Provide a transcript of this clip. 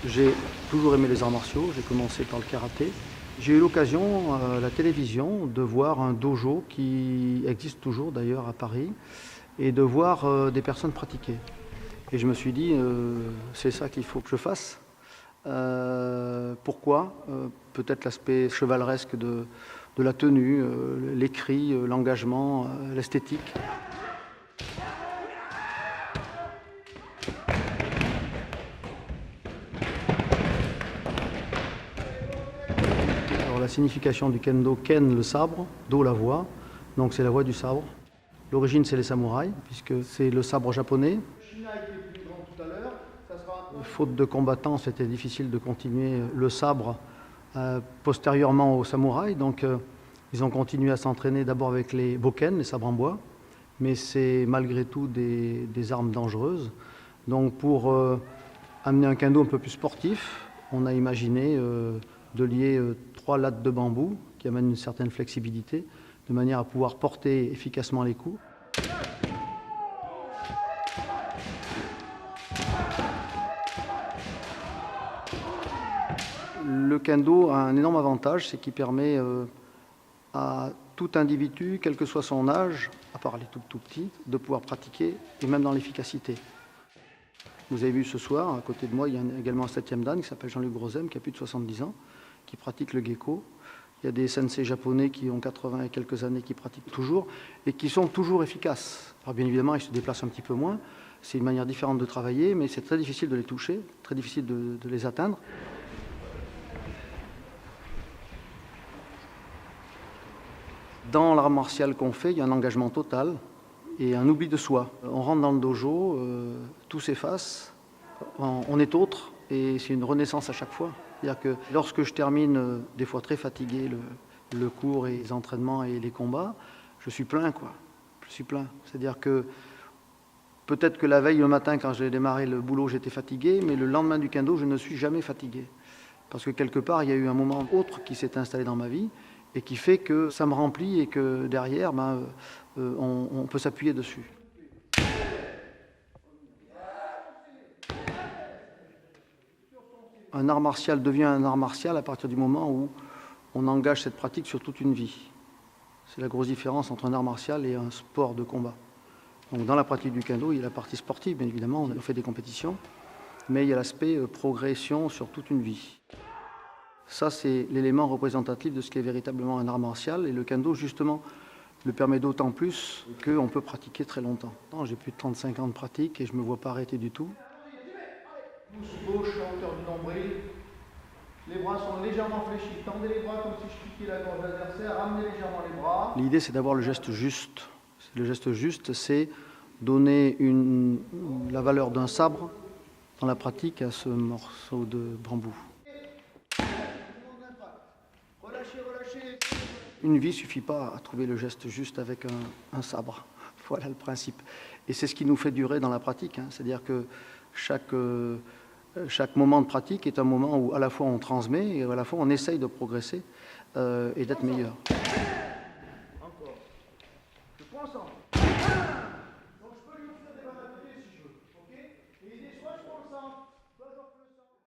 J'ai toujours aimé les arts martiaux, j'ai commencé par le karaté. J'ai eu l'occasion à la télévision de voir un dojo qui existe toujours d'ailleurs à Paris et de voir des personnes pratiquer. Et je me suis dit, c'est ça qu'il faut que je fasse. Pourquoi peut-être l'aspect chevaleresque de la tenue, les cris, l'engagement, l'esthétique. Alors, la signification du kendo, ken le sabre, do la voix, donc c'est la voix du sabre. L'origine c'est les samouraïs, puisque c'est le sabre japonais. China était plus grand tout à l'heure. Faute de combattants, c'était difficile de continuer le sabre postérieurement aux samouraïs, donc ils ont continué à s'entraîner d'abord avec les bokken, les sabres en bois, mais c'est malgré tout des armes dangereuses. Donc pour amener un kendo un peu plus sportif, on a imaginé de lier 3 lattes de bambou qui amènent une certaine flexibilité, de manière à pouvoir porter efficacement les coups. Le kendo a un énorme avantage, c'est qu'il permet à tout individu, quel que soit son âge, à part les tout petits, de pouvoir pratiquer, et même dans l'efficacité. Vous avez vu ce soir, à côté de moi, il y a également un 7e dan qui s'appelle Jean-Luc Grozem, qui a plus de 70 ans, qui pratique le Geiko. Il y a des sensei japonais qui ont 80 et quelques années qui pratiquent toujours, et qui sont toujours efficaces. Alors bien évidemment, ils se déplacent un petit peu moins, c'est une manière différente de travailler, mais c'est très difficile de les toucher, très difficile de les atteindre. Dans l'art martial qu'on fait, il y a un engagement total et un oubli de soi. On rentre dans le dojo, tout s'efface, on est autre et c'est une renaissance à chaque fois. C'est-à-dire que lorsque je termine, des fois très fatigué, le cours et les entraînements et les combats, je suis plein, quoi. Je suis plein. C'est-à-dire que peut-être que la veille, le matin, quand j'ai démarré le boulot, j'étais fatigué, mais le lendemain du kendo, je ne suis jamais fatigué. Parce que quelque part, il y a eu un moment autre qui s'est installé dans ma vie et qui fait que ça me remplit et que derrière, on peut s'appuyer dessus. Un art martial devient un art martial à partir du moment où on engage cette pratique sur toute une vie. C'est la grosse différence entre un art martial et un sport de combat. Donc dans la pratique du kendo, il y a la partie sportive, bien évidemment, on fait des compétitions, mais il y a l'aspect progression sur toute une vie. Ça, c'est l'élément représentatif de ce qu'est véritablement un art martial. Et le kendo, justement, le permet d'autant plus qu'on peut pratiquer très longtemps. J'ai plus de 35 ans de pratique et je ne me vois pas arrêter du tout. Pouce gauche à hauteur du nombril. Les bras sont légèrement fléchis. Tendez les bras comme si je piquais la gorge de l'adversaire. Ramenez légèrement les bras. L'idée, c'est d'avoir le geste juste. Le geste juste, c'est donner la valeur d'un sabre dans la pratique à ce morceau de bambou. Une vie ne suffit pas à trouver le geste juste avec un sabre. Voilà le principe. Et c'est ce qui nous fait durer dans la pratique. C'est-à-dire que chaque moment de pratique est un moment où à la fois on transmet et à la fois on essaye de progresser et d'être meilleur.